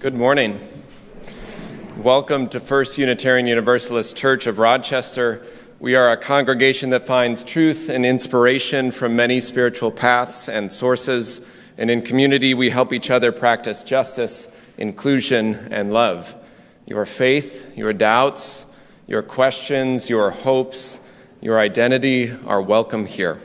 Good morning. Welcome to First Unitarian Universalist Church of Rochester. We are a congregation that finds truth and inspiration from many spiritual paths and sources, and in community we help each other practice justice, inclusion, and love. Your faith, your doubts, your questions, your hopes, your identity are welcome here.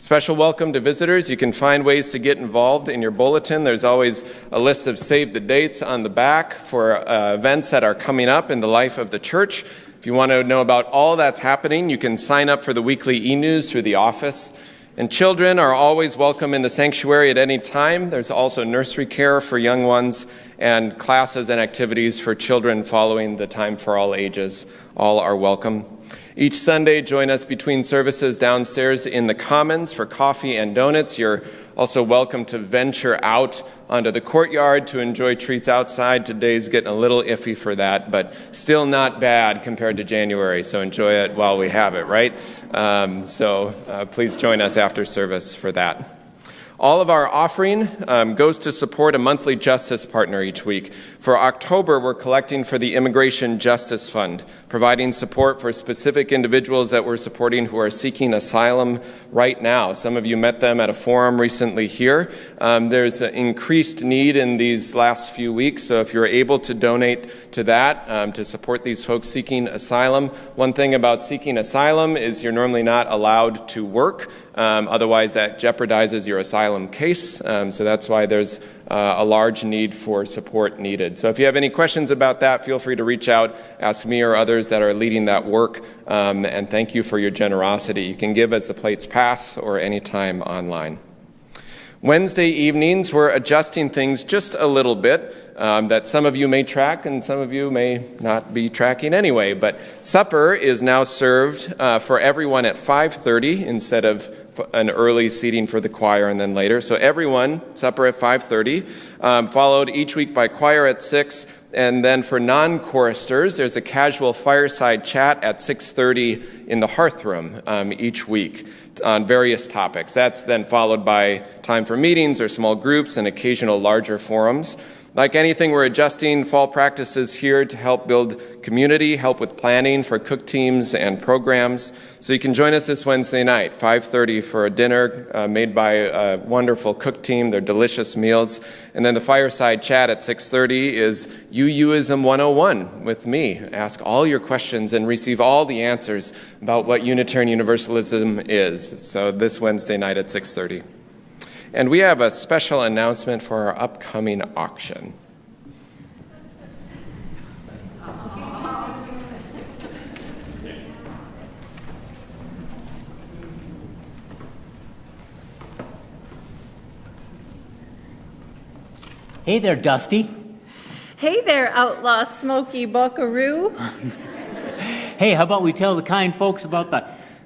Special welcome to visitors. You can find ways to get involved in your bulletin. There's always a list of save the dates on the back for events that are coming up in the life of the church. If you want to know about all that's happening, you can sign up for the weekly e-news through the office. And children are always welcome in the sanctuary at any time. There's also nursery care for young ones and classes and activities for children following the Time for All Ages. All are welcome. Each Sunday, join us between services downstairs in the Commons for coffee and donuts. You're also welcome to venture out onto the courtyard to enjoy treats outside. Today's getting a little iffy for that, but still not bad compared to January, so enjoy it while we have it, right? Please join us after service for that. All of our offering goes to support a monthly justice partner each week. For October, we're collecting for the Immigration Justice Fund, providing support for specific individuals that we're supporting who are seeking asylum right now. Some of you met them at a forum recently here. There's an increased need in these last few weeks, so if you're able to donate to that, to support these folks seeking asylum. One thing about seeking asylum is you're normally not allowed to work. Otherwise, that jeopardizes your asylum case. So that's why there's a large need for support needed. So if you have any questions about that, feel free to reach out, ask me or others that are leading that work. And thank you for your generosity. You can give as the plates pass or anytime online. Wednesday evenings, we're adjusting things just a little bit that some of you may track and some of you may not be tracking anyway. But supper is now served for everyone at 5:30 instead of an early seating for the choir and then later. So everyone, supper at 5:30, followed each week by choir at 6. And then for non-choristers, there's a casual fireside chat at 6:30 in the hearth room each week on various topics. That's then followed by time for meetings or small groups and occasional larger forums. Like anything, we're adjusting fall practices here to help build community, help with planning for cook teams and programs. So you can join us this Wednesday night, 5:30, for a dinner made by a wonderful cook team. They're delicious meals. And then the fireside chat at 6:30 is UUism 101 with me. Ask all your questions and receive all the answers about what Unitarian Universalism is. So this Wednesday night at 6:30. And we have a special announcement for our upcoming auction. Hey there, Dusty. Hey there, Outlaw Smokey Buckaroo. Hey, how about we tell the kind folks about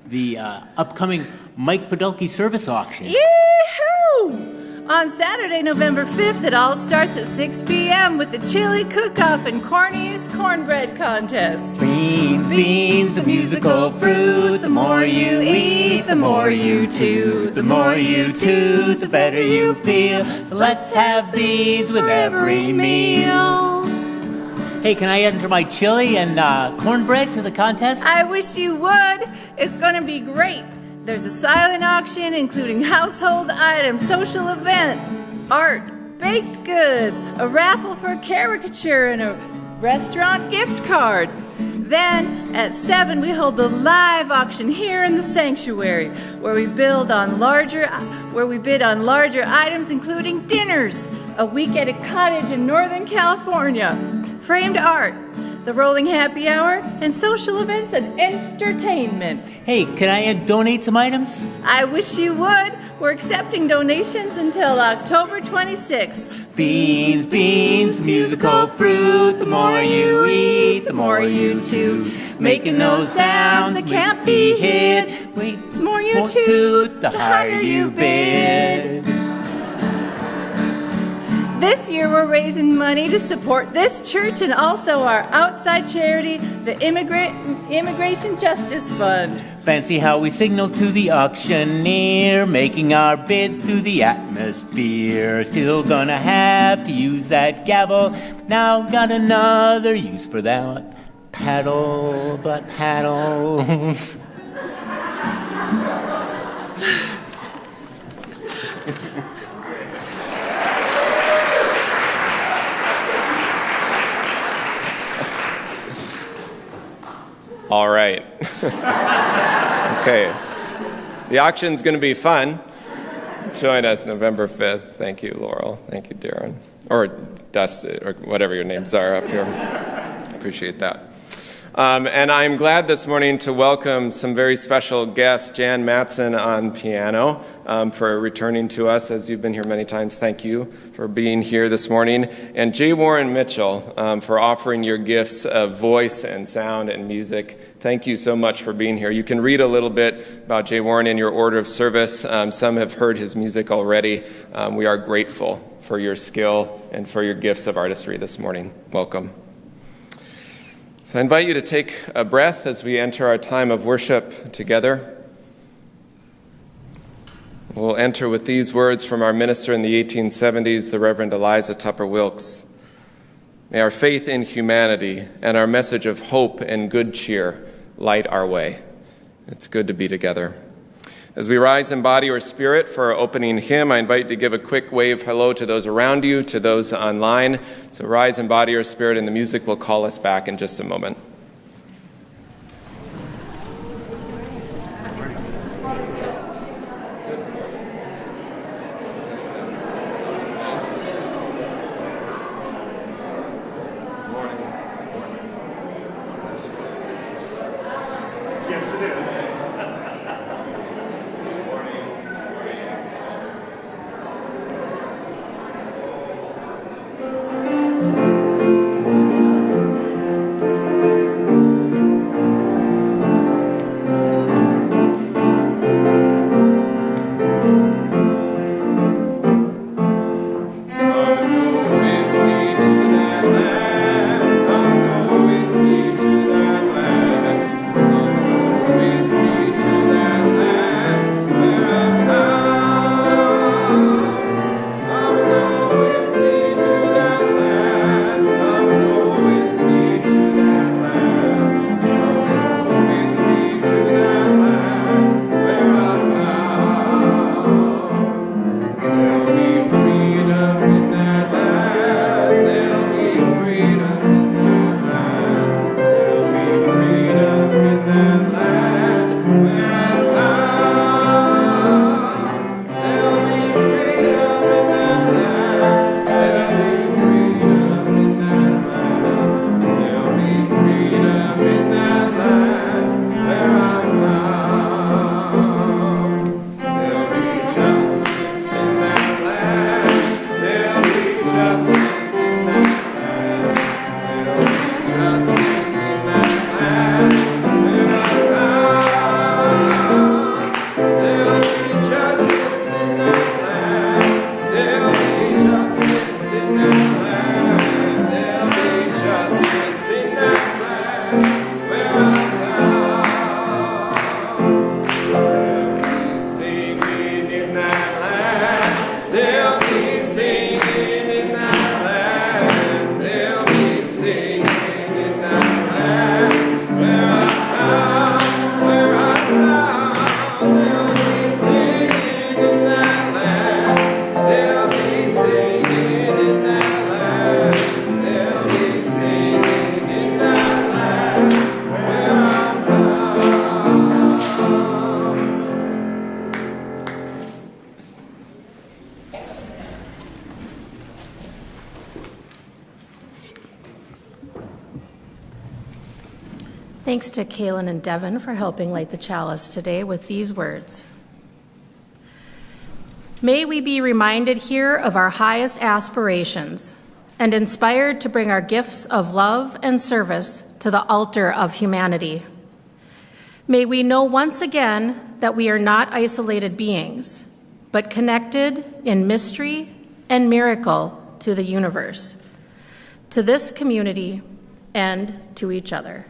the upcoming Mike Podolsky service auction? Yee-hoo! On Saturday, November 5th, it all starts at 6 p.m. with the chili cook-off and corniest cornbread contest. Beans, beans, the musical fruit. The more you eat, the more you toot. The more you toot, the better you feel. So let's have beans with every meal. Hey, can I enter my chili and cornbread to the contest? I wish you would. It's going to be great. There's a silent auction including household items, social events, art, baked goods, a raffle for a caricature, and a restaurant gift card. Then at 7 we hold the live auction here in the sanctuary where we bid on larger items including dinners, a week at a cottage in Northern California, framed art, the rolling happy hour, and social events and entertainment. Hey, can I donate some items? I wish you would. We're accepting donations until October 26th. Beans, beans, the musical fruit. The more you eat, the more you toot. Making those sounds that can't be hid. Wait, the more you toot, the higher you bid. This year we're raising money to support this church and also our outside charity, the Immigration Justice Fund. Fancy how we signaled to the auctioneer, making our bid through the atmosphere. Still gonna have to use that gavel, now got another use for that. Paddle, but paddles. All right. Okay. The auction's going to be fun. Join us November 5th. Thank you, Laurel. Thank you, Darren. Or Dusty, or whatever your names are up here. Appreciate that. And I'm glad this morning to welcome some very special guests, Jan Matson on piano, for returning to us, as you've been here many times. Thank you for being here this morning. And J. Warren Mitchell for offering your gifts of voice and sound and music. Thank you so much for being here. You can read a little bit about J. Warren in your order of service. Some have heard his music already. We are grateful for your skill and for your gifts of artistry this morning. Welcome. So I invite you to take a breath as we enter our time of worship together. We'll enter with these words from our minister in the 1870s, the Reverend Eliza Tupper Wilkes. May our faith in humanity and our message of hope and good cheer light our way. It's good to be together. As we rise in body or spirit for our opening hymn, I invite you to give a quick wave hello to those around you, to those online. So rise in body or spirit, and the music will call us back in just a moment. Yes, it is. Thanks to Kaylin and Devin for helping light the chalice today with these words. May we be reminded here of our highest aspirations and inspired to bring our gifts of love and service to the altar of humanity. May we know once again that we are not isolated beings, but connected in mystery and miracle to the universe, to this community, and to each other.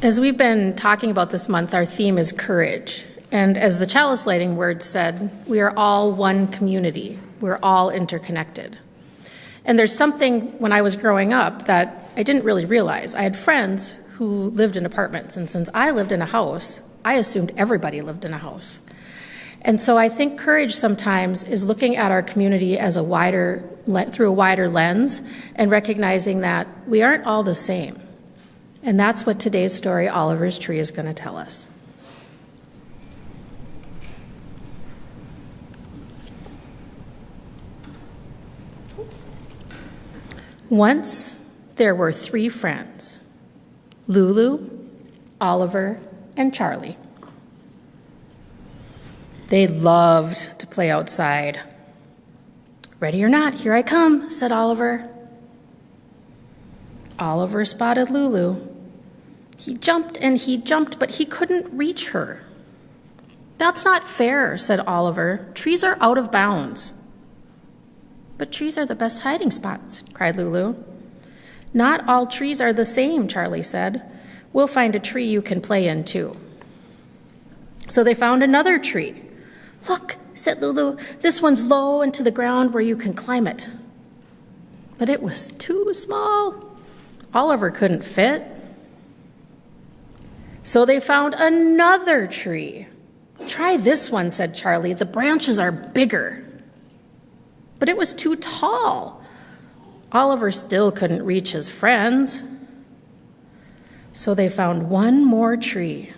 As we've been talking about this month, our theme is courage. And as the chalice lighting word said, we are all one community. We're all interconnected. And there's something when I was growing up that I didn't really realize. I had friends who lived in apartments, and since I lived in a house, I assumed everybody lived in a house. And so I think courage sometimes is looking at our community as through a wider lens and recognizing that we aren't all the same. And that's what today's story, Oliver's Tree, is going to tell us. Once there were 3 friends, Lulu, Oliver, and Charlie. They loved to play outside. "Ready or not, here I come," said Oliver. Oliver spotted Lulu. He jumped and he jumped, but he couldn't reach her. "That's not fair," said Oliver. "Trees are out of bounds." "But trees are the best hiding spots," cried Lulu. "Not all trees are the same," Charlie said. "We'll find a tree you can play in, too." So they found another tree. "Look," said Lulu, "this one's low and to the ground where you can climb it." But it was too small. Oliver couldn't fit. So they found another tree. "Try this one," said Charlie. "The branches are bigger." But it was too tall. Oliver still couldn't reach his friends. So they found one more tree.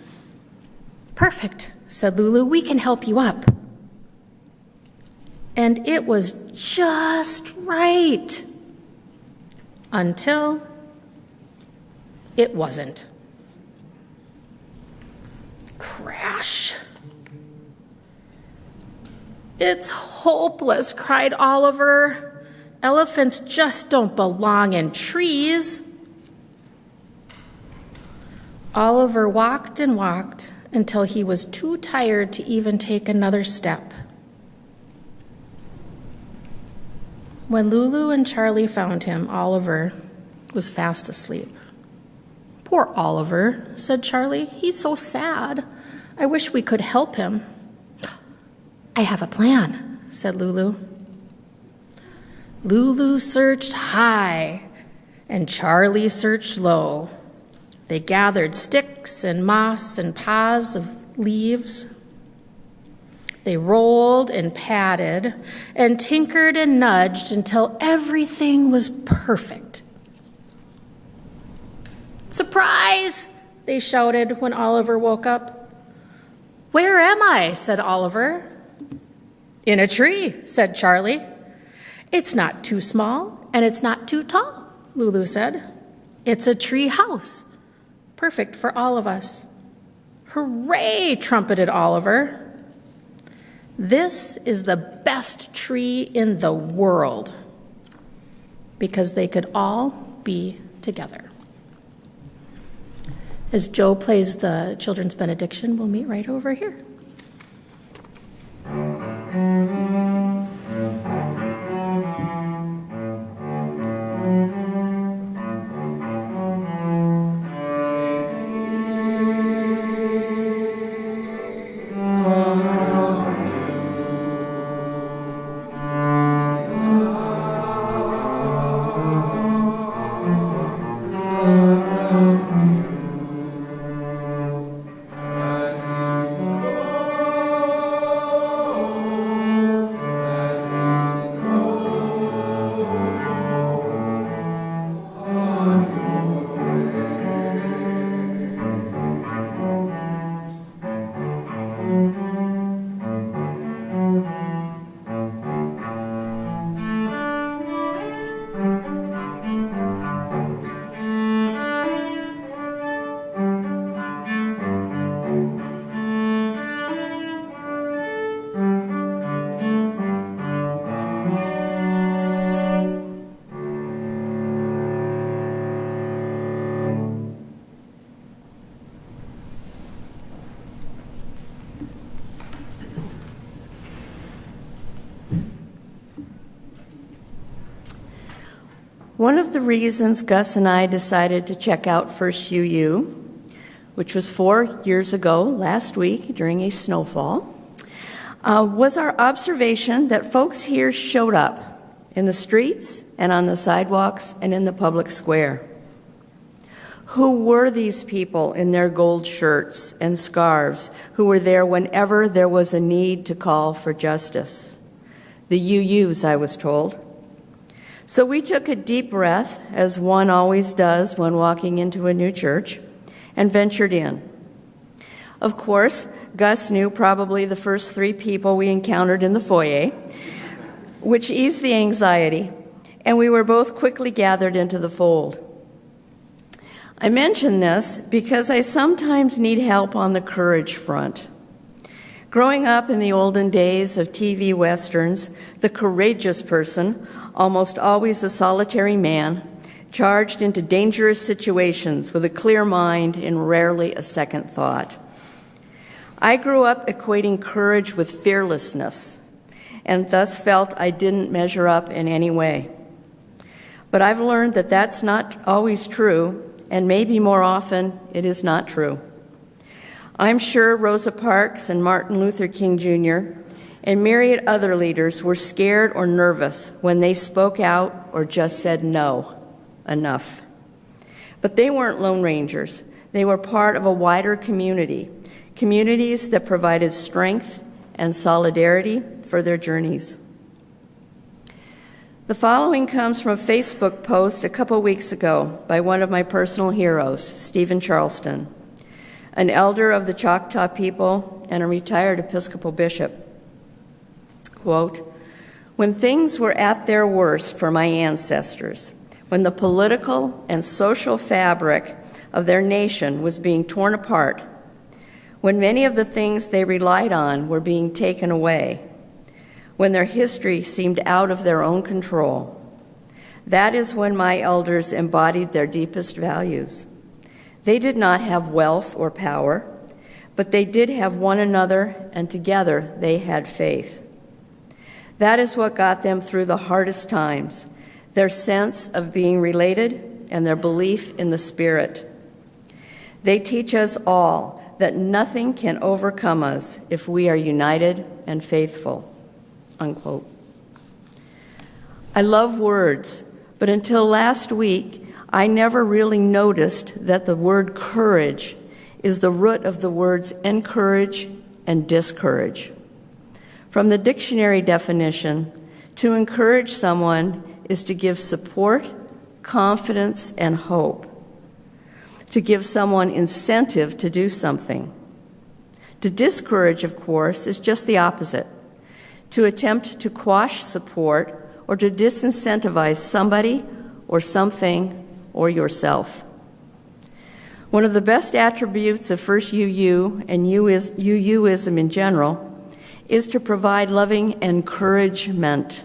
"Perfect," said Lulu. "We can help you up." And it was just right. Until it wasn't. Crash. "It's hopeless," cried Oliver. "Elephants just don't belong in trees." Oliver walked and walked until he was too tired to even take another step. When Lulu and Charlie found him, Oliver was fast asleep. "Poor Oliver," said Charlie. "He's so sad. I wish we could help him." "I have a plan," said Lulu. Lulu searched high, and Charlie searched low. They gathered sticks and moss and paws of leaves. They rolled and patted and tinkered and nudged until everything was perfect. "Surprise!" they shouted when Oliver woke up. "Where am I?" said Oliver. "In a tree," said Charlie. "It's not too small and it's not too tall," Lulu said. "It's a tree house, perfect for all of us." "Hooray!" trumpeted Oliver. "This is the best tree in the world," because they could all be together. As Joe plays the children's benediction, we'll meet right over here. One of the reasons Gus and I decided to check out First UU, which was 4 years ago last week during a snowfall, was our observation that folks here showed up in the streets and on the sidewalks and in the public square. Who were these people in their gold shirts and scarves who were there whenever there was a need to call for justice? The UUs, I was told. So we took a deep breath, as one always does when walking into a new church, and ventured in. Of course, Gus knew probably the first 3 people we encountered in the foyer, which eased the anxiety, and we were both quickly gathered into the fold. I mention this because I sometimes need help on the courage front. Growing up in the olden days of TV westerns, the courageous person, almost always a solitary man, charged into dangerous situations with a clear mind and rarely a second thought. I grew up equating courage with fearlessness, and thus felt I didn't measure up in any way. But I've learned that that's not always true, and maybe more often it is not true. I'm sure Rosa Parks and Martin Luther King Jr. and myriad other leaders were scared or nervous when they spoke out or just said no, enough. But they weren't Lone Rangers. They were part of a wider community, communities that provided strength and solidarity for their journeys. The following comes from a Facebook post a couple weeks ago by one of my personal heroes, Stephen Charleston, an elder of the Choctaw people and a retired Episcopal bishop. Quote, "When things were at their worst for my ancestors, when the political and social fabric of their nation was being torn apart, when many of the things they relied on were being taken away, when their history seemed out of their own control, that is when my elders embodied their deepest values. They did not have wealth or power, but they did have one another, and together they had faith. That is what got them through the hardest times, their sense of being related and their belief in the Spirit. They teach us all that nothing can overcome us if we are united and faithful." Unquote. I love words, but until last week, I never really noticed that the word courage is the root of the words encourage and discourage. From the dictionary definition, to encourage someone is to give support, confidence, and hope. To give someone incentive to do something. To discourage, of course, is just the opposite. To attempt to quash support or to disincentivize somebody or something or yourself. One of the best attributes of First UU and UUism in general is to provide loving encouragement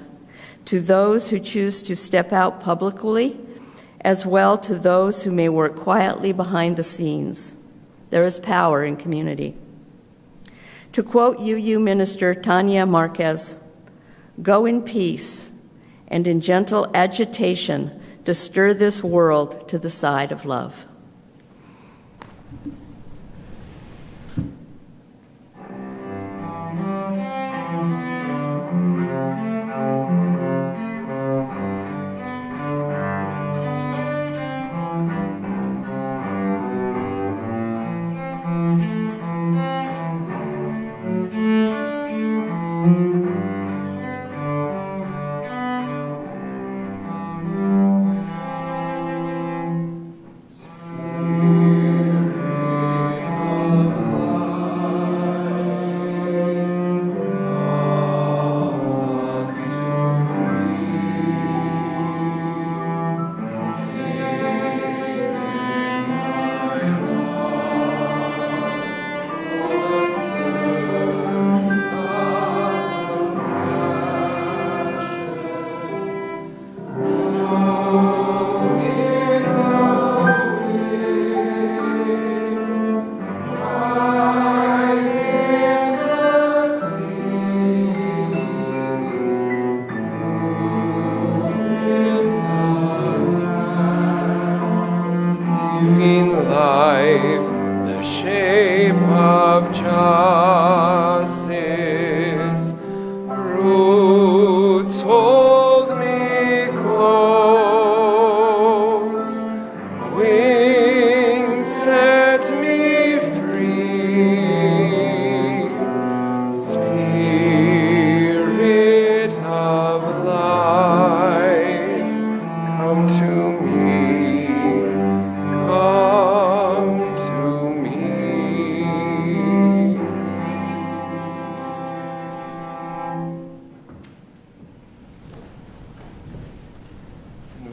to those who choose to step out publicly, as well to those who may work quietly behind the scenes. There is power in community. To quote UU Minister Tanya Marquez, "Go in peace and in gentle agitation to stir this world to the side of love."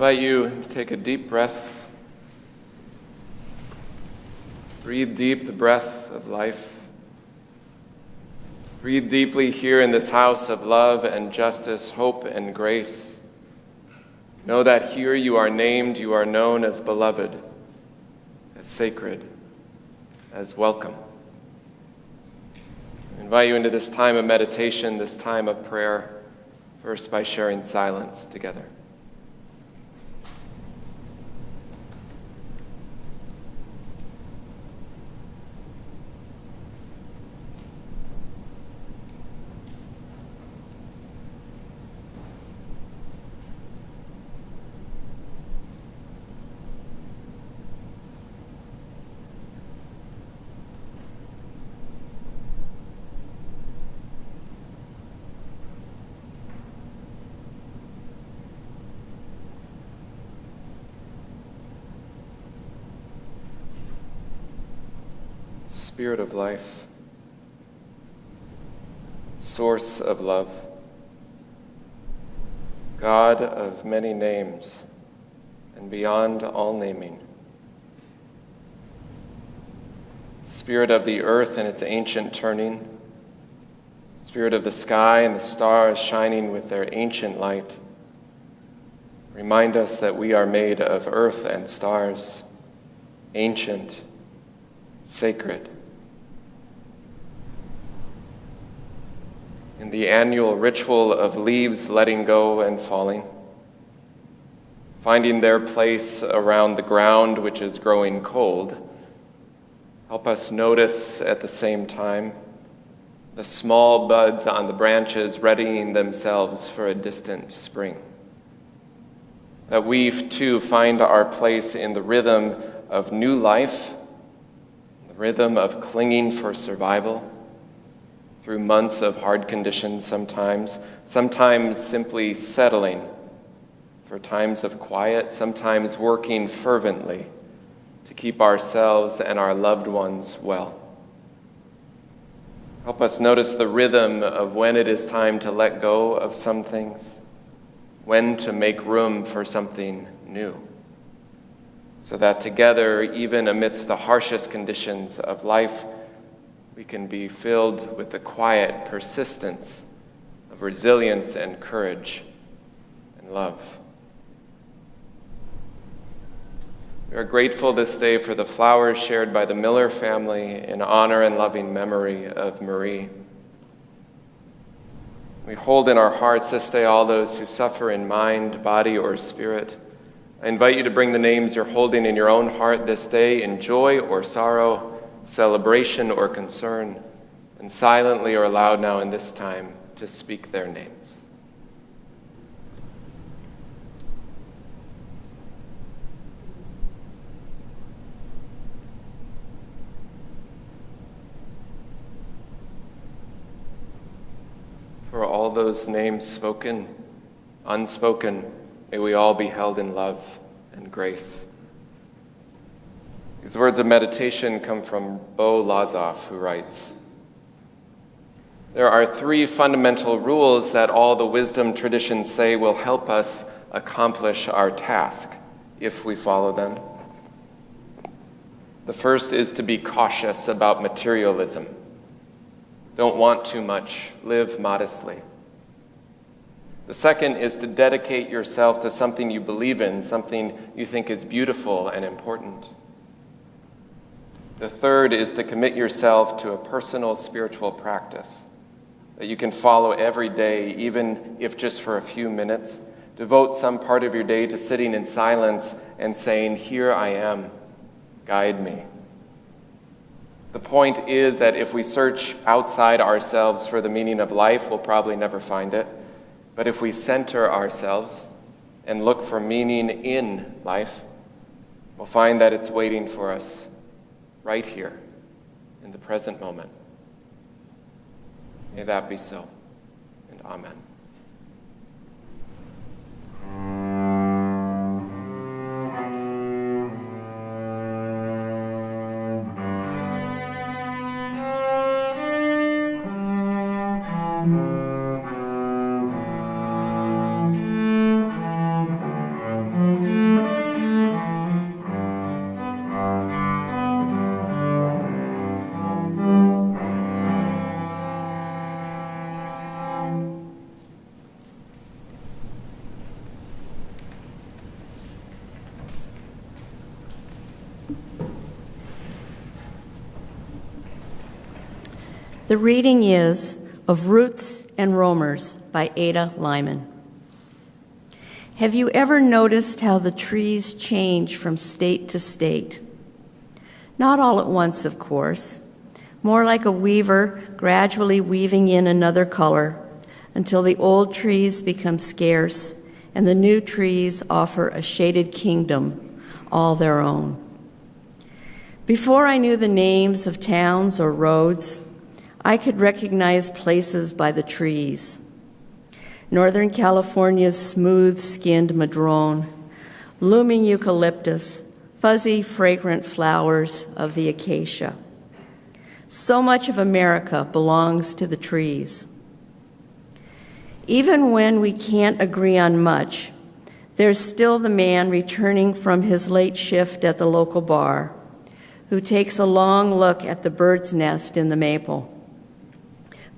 invite you to take a deep breath. Breathe deep the breath of life. Breathe deeply here in this house of love and justice, hope and grace. Know that here you are named, you are known as beloved, as sacred, as welcome. I invite you into this time of meditation, this time of prayer, first by sharing silence together. Spirit of life, source of love, God of many names and beyond all naming, Spirit of the earth and its ancient turning, Spirit of the sky and the stars shining with their ancient light, remind us that we are made of earth and stars, ancient, sacred. In the annual ritual of leaves letting go and falling, finding their place around the ground which is growing cold, help us notice at the same time the small buds on the branches readying themselves for a distant spring. That we too find our place in the rhythm of new life, the rhythm of clinging for survival, through months of hard conditions sometimes simply settling for times of quiet, sometimes working fervently to keep ourselves and our loved ones well. Help us notice the rhythm of when it is time to let go of some things, when to make room for something new, so that together, even amidst the harshest conditions of life, we can be filled with the quiet persistence of resilience and courage and love. We are grateful this day for the flowers shared by the Miller family in honor and loving memory of Marie. We hold in our hearts this day all those who suffer in mind, body, or spirit. I invite you to bring the names you're holding in your own heart this day in joy or sorrow, celebration or concern, and silently or aloud now in this time to speak their names. For all those names spoken, unspoken, may we all be held in love and grace. These words of meditation come from Bo Lazoff, who writes, "There are 3 fundamental rules that all the wisdom traditions say will help us accomplish our task if we follow them. The first is to be cautious about materialism. Don't want too much, live modestly. The second is to dedicate yourself to something you believe in, something you think is beautiful and important. The third is to commit yourself to a personal spiritual practice that you can follow every day, even if just for a few minutes. Devote some part of your day to sitting in silence and saying, 'Here I am, guide me.' The point is that if we search outside ourselves for the meaning of life, we'll probably never find it. But if we center ourselves and look for meaning in life, we'll find that it's waiting for us right here in the present moment. May that be so, and amen." The reading is of Roots and Roamers by Ada Lyman. Have you ever noticed how the trees change from state to state? Not all at once, of course. More like a weaver gradually weaving in another color until the old trees become scarce and the new trees offer a shaded kingdom all their own. Before I knew the names of towns or roads, I could recognize places by the trees. Northern California's smooth-skinned madrone, looming eucalyptus, fuzzy, fragrant flowers of the acacia. So much of America belongs to the trees. Even when we can't agree on much, there's still the man returning from his late shift at the local bar who takes a long look at the bird's nest in the maple,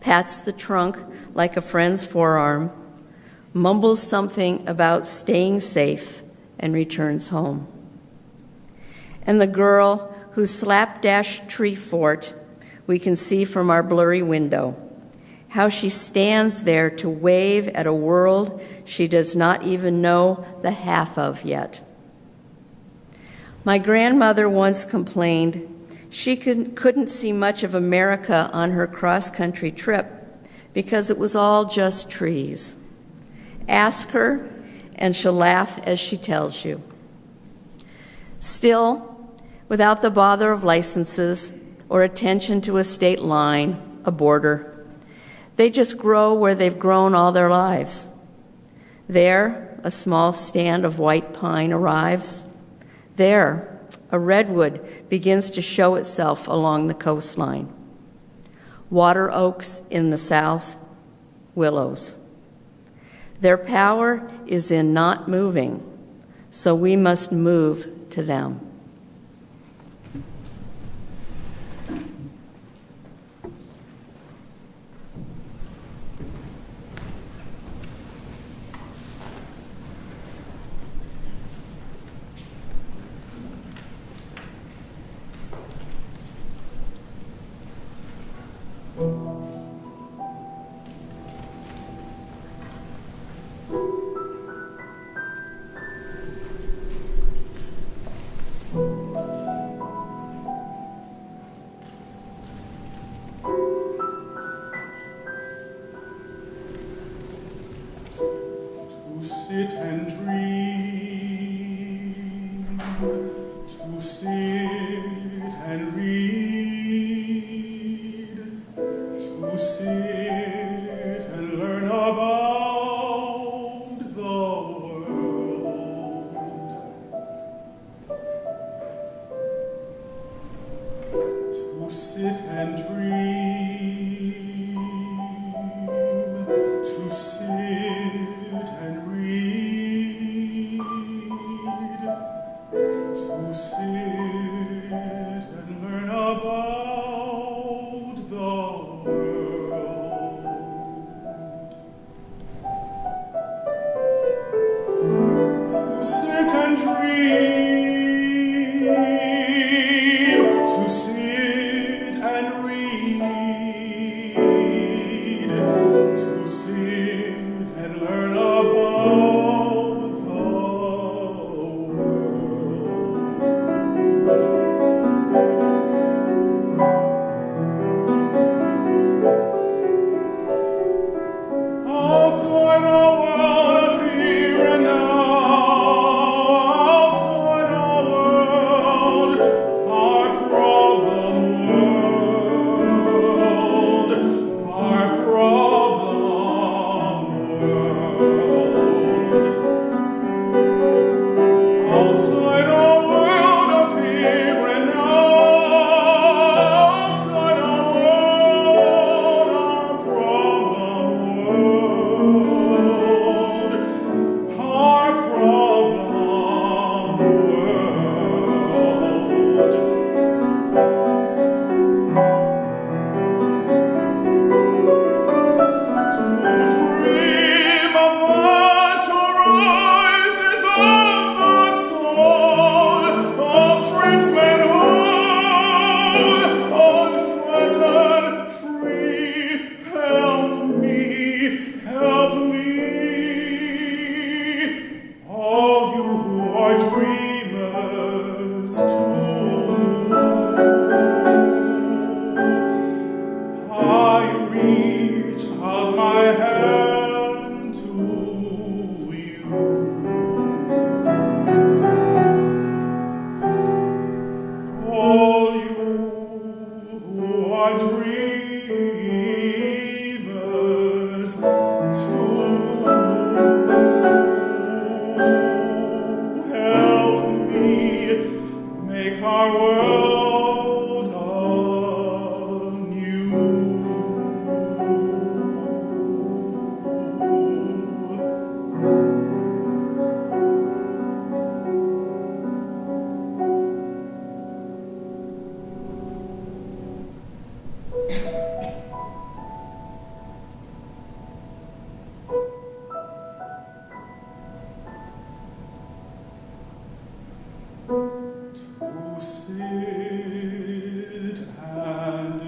pats the trunk like a friend's forearm, mumbles something about staying safe, and returns home. And the girl whose slapdash tree fort we can see from our blurry window, how she stands there to wave at a world she does not even know the half of yet. My grandmother once complained she couldn't see much of America on her cross-country trip because it was all just trees. Ask her, and she'll laugh as she tells you. Still, without the bother of licenses or attention to a state line, a border, they just grow where they've grown all their lives. There, a small stand of white pine arrives. There, a redwood begins to show itself along the coastline. Water oaks in the south, willows. Their power is in not moving, so we must move to them. To sit and dream, to sit and read, to sit and learn about the world, to sit and dream, to sit and read, to sit and learn about the world, to sit and dream, to sit and read. are dreamers too. Help me make our world anew. To sit and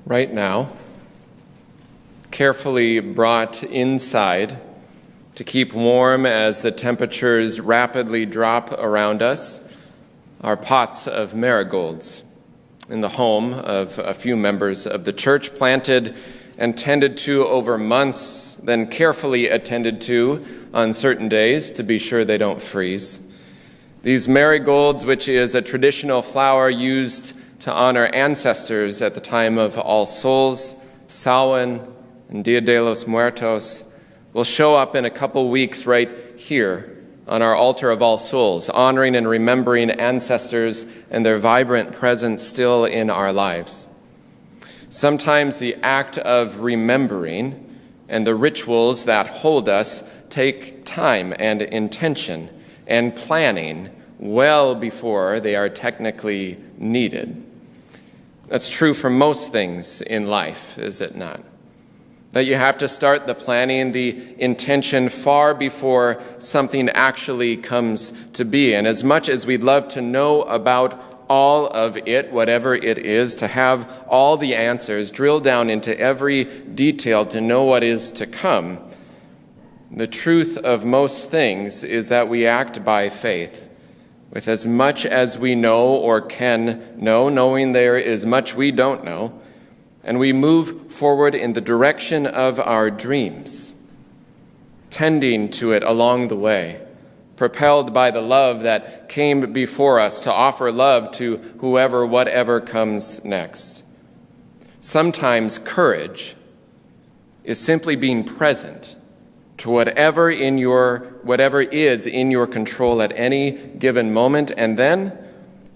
Right now, carefully brought inside to keep warm as the temperatures rapidly drop around us, are pots of marigolds in the home of a few members of the church, planted and tended to over months, then carefully attended to on certain days to be sure they don't freeze. These marigolds, which is a traditional flower used to honor ancestors at the time of All Souls, Samhain, and Dia de los Muertos, will show up in a couple weeks right here on our altar of All Souls, honoring and remembering ancestors and their vibrant presence still in our lives. Sometimes the act of remembering and the rituals that hold us take time and intention and planning well before they are technically needed. That's true for most things in life, is it not? That you have to start the planning, the intention far before something actually comes to be. And as much as we'd love to know about all of it, whatever it is, to have all the answers, drill down into every detail to know what is to come, the truth of most things is that we act by faith, with as much as we know or can know, knowing there is much we don't know, and we move forward in the direction of our dreams, tending to it along the way, propelled by the love that came before us to offer love to whoever, whatever comes next. Sometimes courage is simply being present to whatever is in your control at any given moment, and then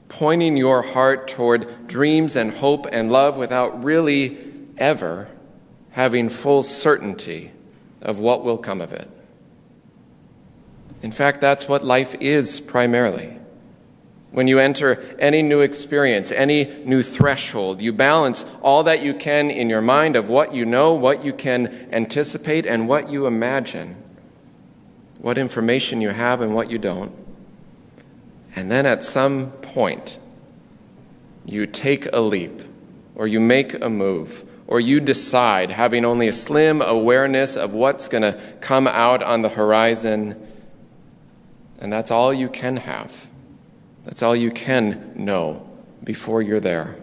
pointing your heart toward dreams and hope and love without really ever having full certainty of what will come of it. In fact, that's what life is primarily. When you enter any new experience, any new threshold, you balance all that you can in your mind of what you know, what you can anticipate, and what you imagine, what information you have and what you don't. And then at some point, you take a leap, or you make a move, or you decide, having only a slim awareness of what's going to come out on the horizon, and that's all you can have. That's all you can know before you're there.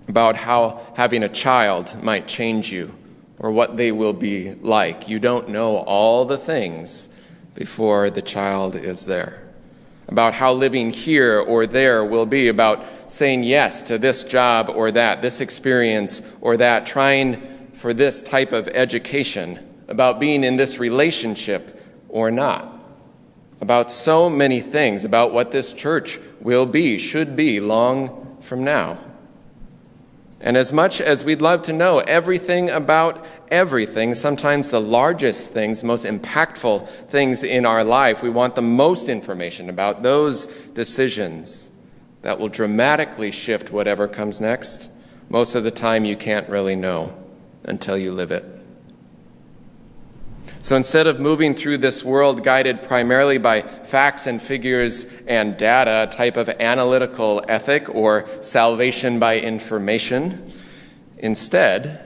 About how having a child might change you, or what they will be like. You don't know all the things before the child is there. About how living here or there will be, about saying yes to this job or that, this experience or that, trying for this type of education, about being in this relationship or not. About so many things, about what this church will be, should be, long from now. And as much as we'd love to know everything about everything, sometimes the largest things, most impactful things in our life, we want the most information about those decisions. that will dramatically shift whatever comes next, most of the time you can't really know until you live it. So instead of moving through this world guided primarily by facts and figures and data, a type of analytical ethic or salvation by information, instead,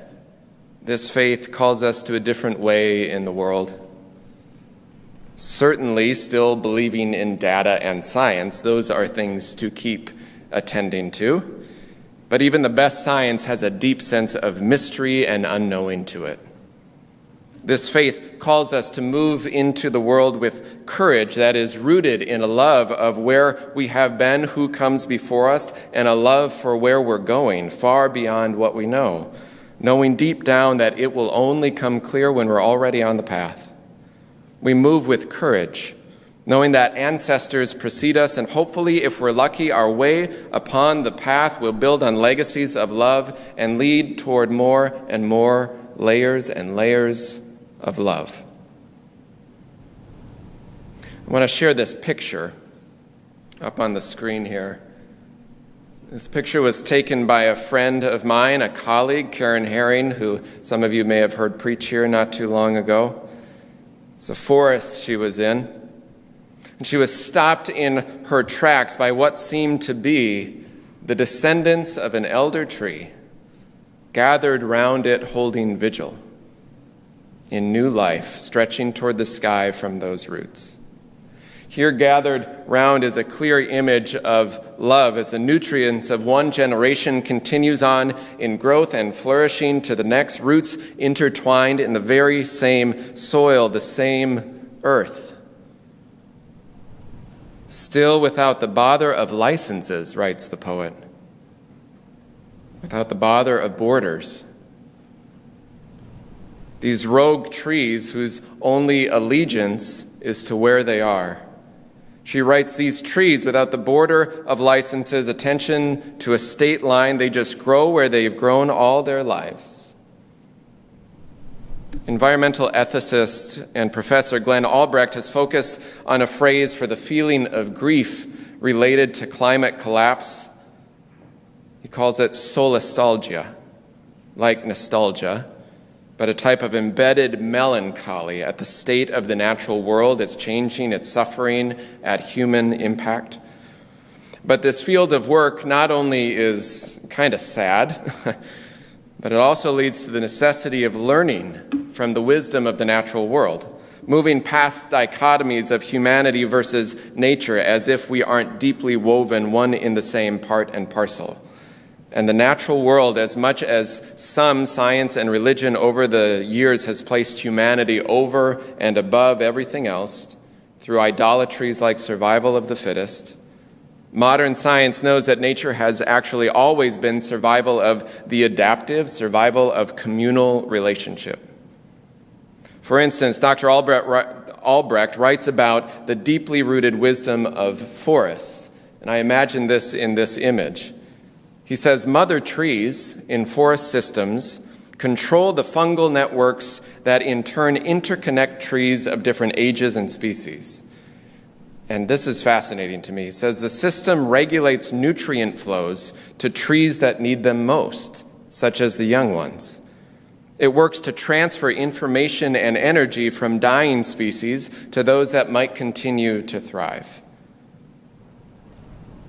this faith calls us to a different way in the world. Certainly, still believing in data and science, those are things to keep attending to. But even the best science has a deep sense of mystery and unknowing to it. This faith calls us to move into the world with courage that is rooted in a love of where we have been, who comes before us, and a love for where we're going, far beyond what we know, knowing deep down that it will only come clear when we're already on the path. We move with courage, knowing that ancestors precede us, and hopefully, if we're lucky, our way upon the path will build on legacies of love and lead toward more and more layers and layers of love. I want to share this picture up on the screen here. This picture was taken by a friend of mine, a colleague, Karen Herring, who some of you may have heard preach here not too long ago. It's a forest she was in, and she was stopped in her tracks by what seemed to be the descendants of an elder tree, gathered round it holding vigil in new life, stretching toward the sky from those roots. Here gathered round is a clear image of love as the nutrients of one generation continues on in growth and flourishing to the next, roots intertwined in the very same soil, the same earth. Still without the bother of licenses, writes the poet, without the bother of borders. These rogue trees whose only allegiance is to where they are. She writes, these trees without the border of licenses, attention to a state line, they just grow where they've grown all their lives. Environmental ethicist and professor Glenn Albrecht has focused on a phrase for the feeling of grief related to climate collapse. He calls it solastalgia, like nostalgia, but a type of embedded melancholy at the state of the natural world, its changing, its suffering, at human impact. But this field of work not only is kind of sad, but it also leads to the necessity of learning from the wisdom of the natural world, moving past dichotomies of humanity versus nature as if we aren't deeply woven one in the same part and parcel. And the natural world, as much as some science and religion over the years has placed humanity over and above everything else through idolatries like survival of the fittest, modern science knows that nature has actually always been survival of the adaptive, survival of communal relationship. For instance, Dr. Albrecht writes about the deeply rooted wisdom of forests, and I imagine this in this image. He says, mother trees in forest systems control the fungal networks that in turn interconnect trees of different ages and species. And this is fascinating to me. He says, the system regulates nutrient flows to trees that need them most, such as the young ones. It works to transfer information and energy from dying species to those that might continue to thrive.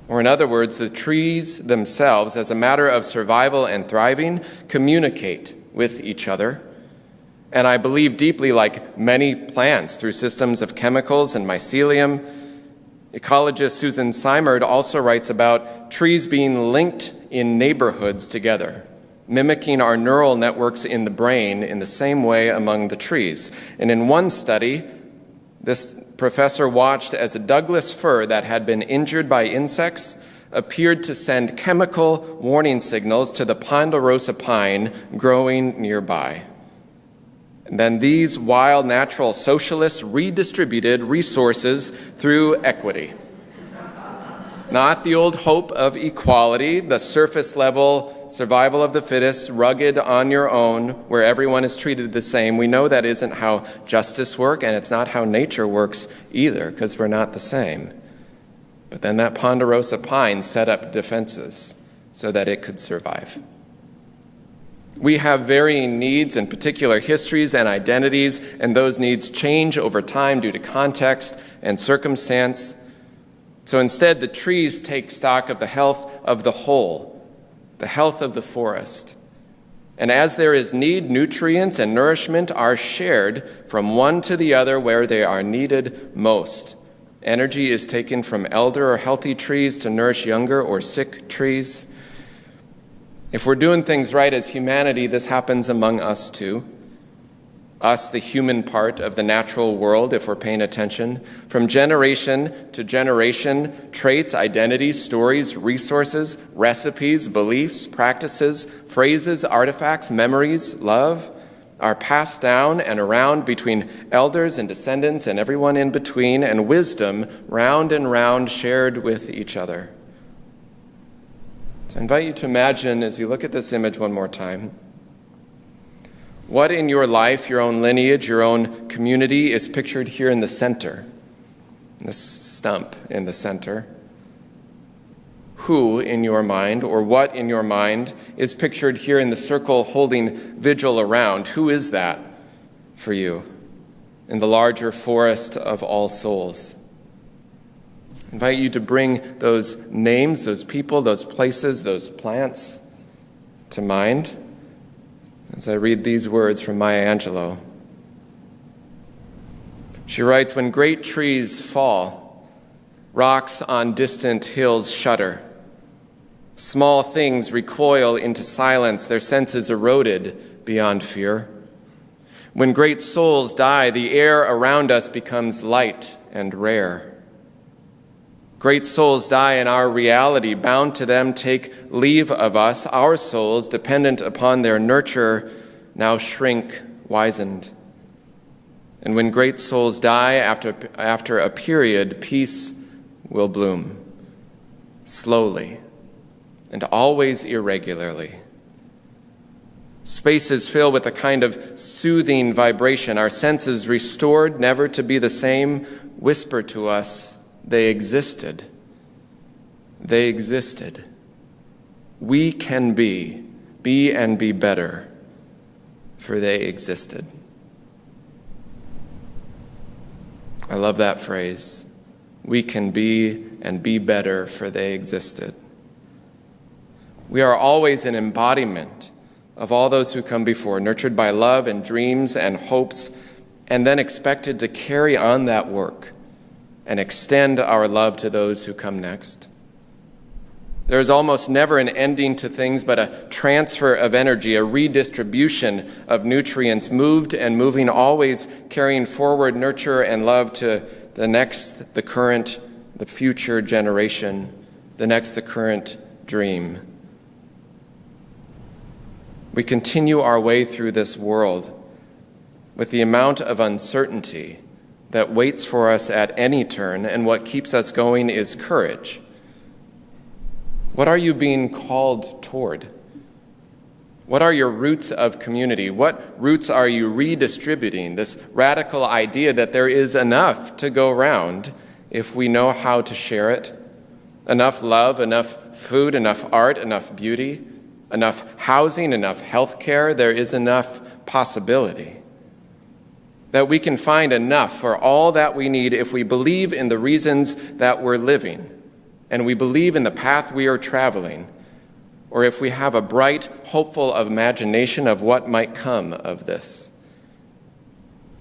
Or in other words, the trees themselves, as a matter of survival and thriving, communicate with each other. And I believe deeply, like many plants, through systems of chemicals and mycelium. Ecologist Susan Simard also writes about trees being linked in neighborhoods together, mimicking our neural networks in the brain in the same way among the trees. And in one study, this professor watched as a Douglas fir that had been injured by insects appeared to send chemical warning signals to the ponderosa pine growing nearby. And then these wild natural socialists redistributed resources through equity. Not the old hope of equality, the surface level survival of the fittest, rugged on your own, where everyone is treated the same. We know that isn't how justice works, and it's not how nature works either, because we're not the same. But then that ponderosa pine set up defenses so that it could survive. We have varying needs and particular histories and identities, and those needs change over time due to context and circumstance. So instead, the trees take stock of the health of the whole, the health of the forest. And as there is need, nutrients and nourishment are shared from one to the other where they are needed most. Energy is taken from elder or healthy trees to nourish younger or sick trees. If we're doing things right as humanity, this happens among us too. Us, the human part of the natural world, if we're paying attention. From generation to generation, traits, identities, stories, resources, recipes, beliefs, practices, phrases, artifacts, memories, love are passed down and around between elders and descendants and everyone in between, and wisdom round and round shared with each other. So I invite you to imagine, as you look at this image one more time, what in your life, your own lineage, your own community is pictured here in the center, this stump in the center. Who in your mind, or what in your mind, is pictured here in the circle holding vigil around? Who is that for you in the larger forest of all souls? I invite you to bring those names, those people, those places, those plants to mind as I read these words from Maya Angelou. She writes, "When great trees fall, rocks on distant hills shudder. Small things recoil into silence, their senses eroded beyond fear. When great souls die, the air around us becomes light and rare. Great souls die in our reality, bound to them take leave of us. Our souls, dependent upon their nurture, now shrink, wizened. And when great souls die, after a period, peace will bloom, slowly and always irregularly. Spaces fill with a kind of soothing vibration, our senses restored, never to be the same, whisper to us, they existed. They existed. We can be and be better, for they existed." I love that phrase. We can be and be better, for they existed. We are always an embodiment of all those who come before, nurtured by love and dreams and hopes, and then expected to carry on that work and extend our love to those who come next. There is almost never an ending to things, but a transfer of energy, a redistribution of nutrients, moved and moving, always carrying forward nurture and love to the next, the current, the future generation, the next, the current dream. We continue our way through this world with the amount of uncertainty that waits for us at any turn, and what keeps us going is courage. What are you being called toward? What are your roots of community? What roots are you redistributing? This radical idea that there is enough to go round if we know how to share it. Enough love, enough food, enough art, enough beauty, enough housing, enough health care. There is enough possibility. That we can find enough for all that we need if we believe in the reasons that we're living, and we believe in the path we are traveling, or if we have a bright, hopeful imagination of what might come of this.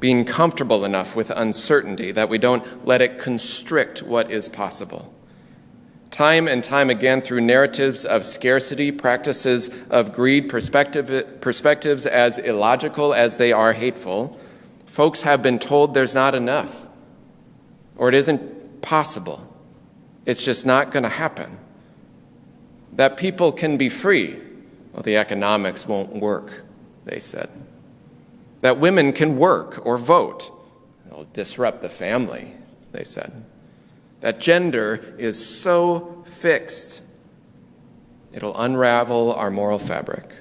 Being comfortable enough with uncertainty that we don't let it constrict what is possible. Time and time again, through narratives of scarcity, practices of greed, perspectives as illogical as they are hateful, folks have been told there's not enough, or it isn't possible. It's just not going to happen. That people can be free. Well, the economics won't work, they said. That women can work or vote. It'll disrupt the family, they said. That gender is so fixed, it'll unravel our moral fabric.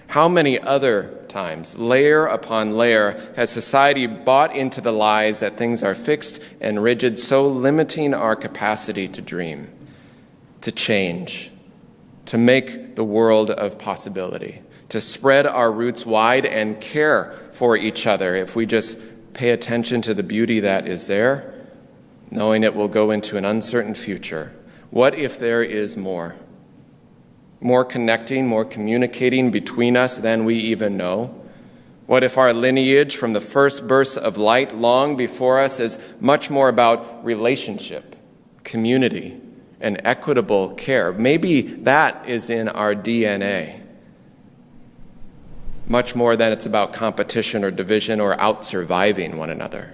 How many other times. Layer upon layer has society bought into the lies that things are fixed and rigid, so limiting our capacity to dream, to change, to make the world of possibility, to spread our roots wide and care for each other if we just pay attention to the beauty that is there, knowing it will go into an uncertain future. What if there is more? More connecting, more communicating between us than we even know? What if our lineage from the first burst of light long before us is much more about relationship, community, and equitable care? Maybe that is in our DNA. Much more than it's about competition or division or out-surviving one another.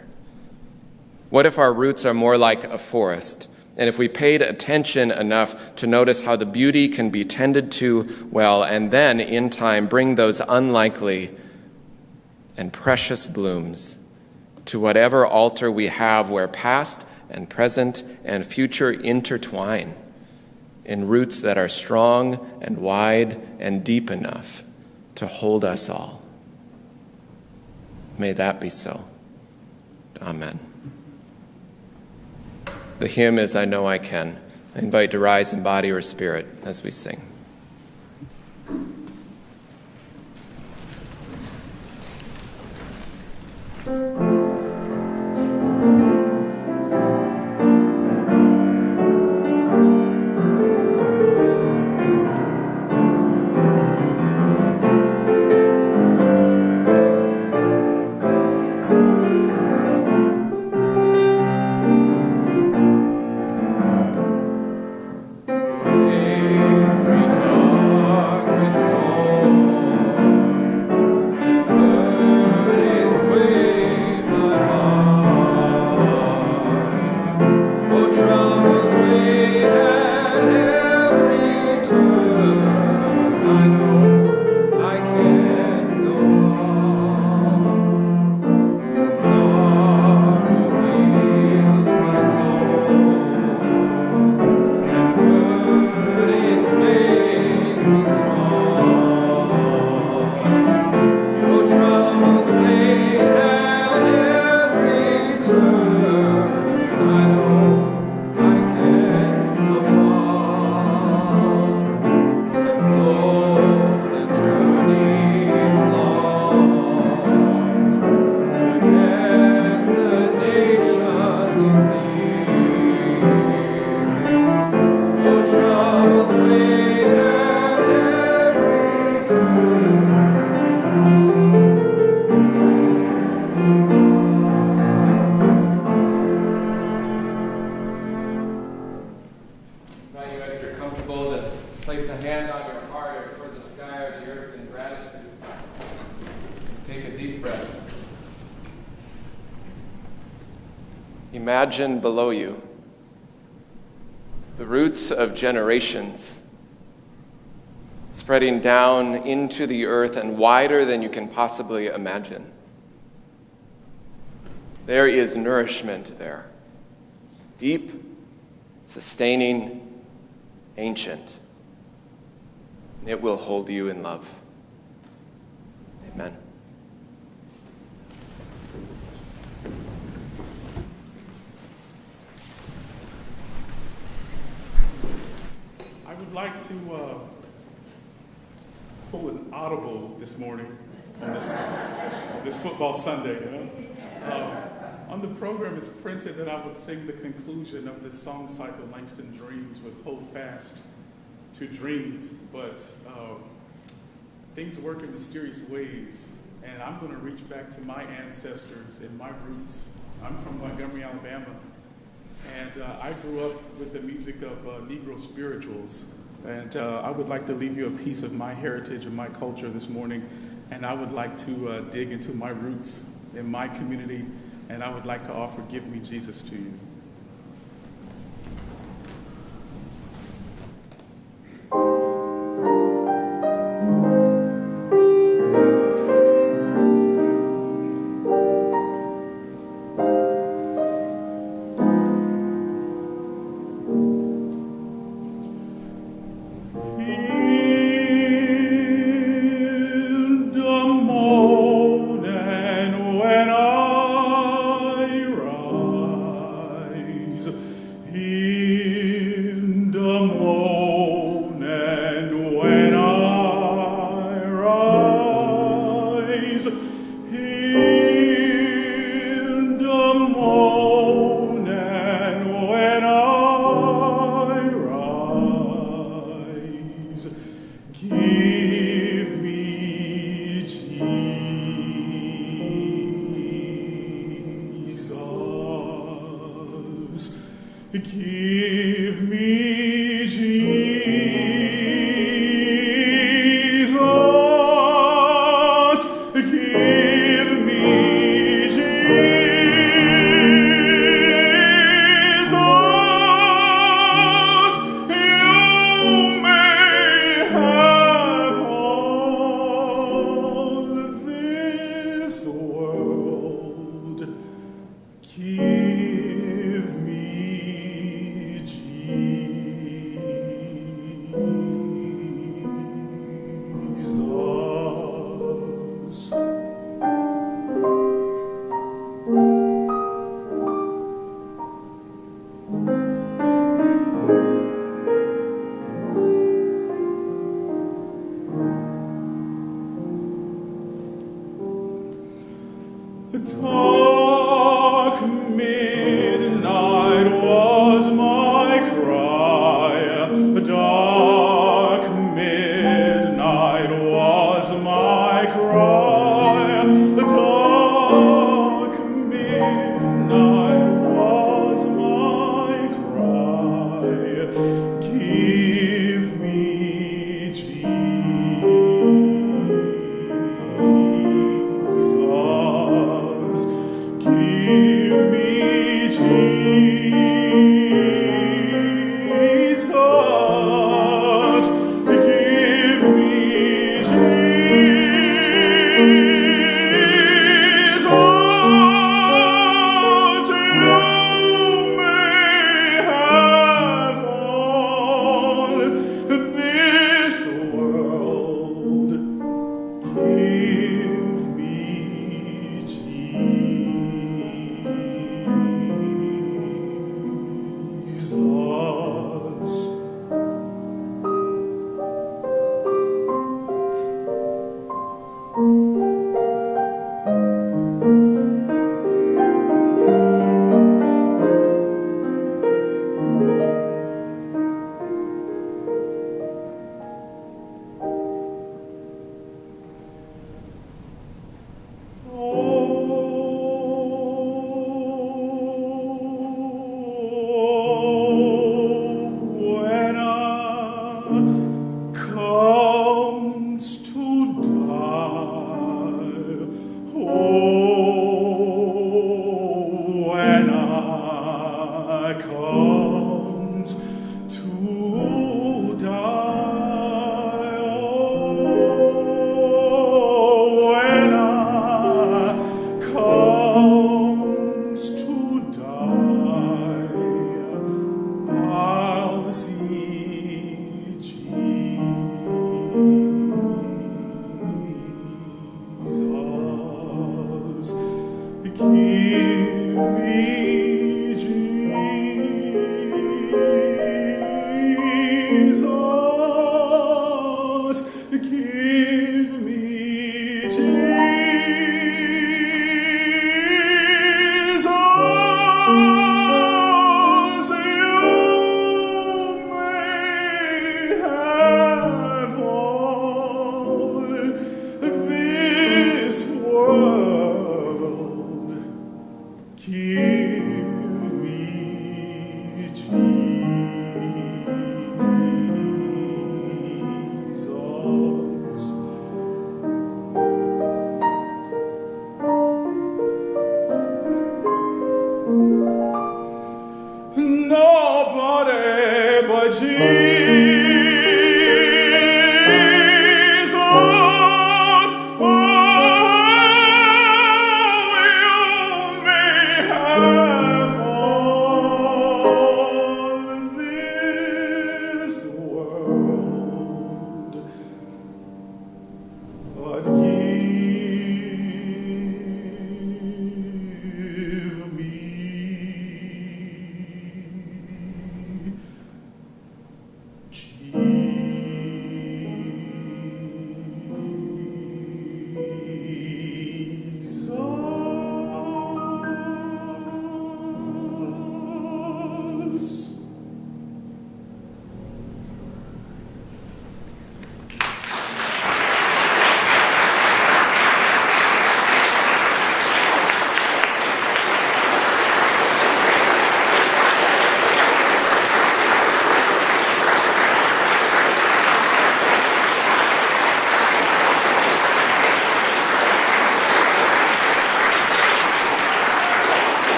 What if our roots are more like a forest? And if we paid attention enough to notice how the beauty can be tended to well, and then, in time, bring those unlikely and precious blooms to whatever altar we have where past and present and future intertwine in roots that are strong and wide and deep enough to hold us all. May that be so. Amen. The hymn is I Know I Can. I invite you to rise in body or spirit as we sing. Imagine below you the roots of generations spreading down into the earth and wider than you can possibly imagine. There is nourishment there, deep, sustaining, ancient. It will hold you in love. Amen. I would like to pull an audible this morning on this football Sunday. On the program, it's printed that I would sing the conclusion of this song cycle, Langston Dreams, with Hold Fast to Dreams, but things work in mysterious ways, and I'm going to reach back to my ancestors and my roots. I'm from Montgomery, Alabama. And I grew up with the music of Negro spirituals. And I would like to leave you a piece of my heritage and my culture this morning. And I would like to dig into my roots in my community. And I would like to offer Give Me Jesus to you. In the morning. keep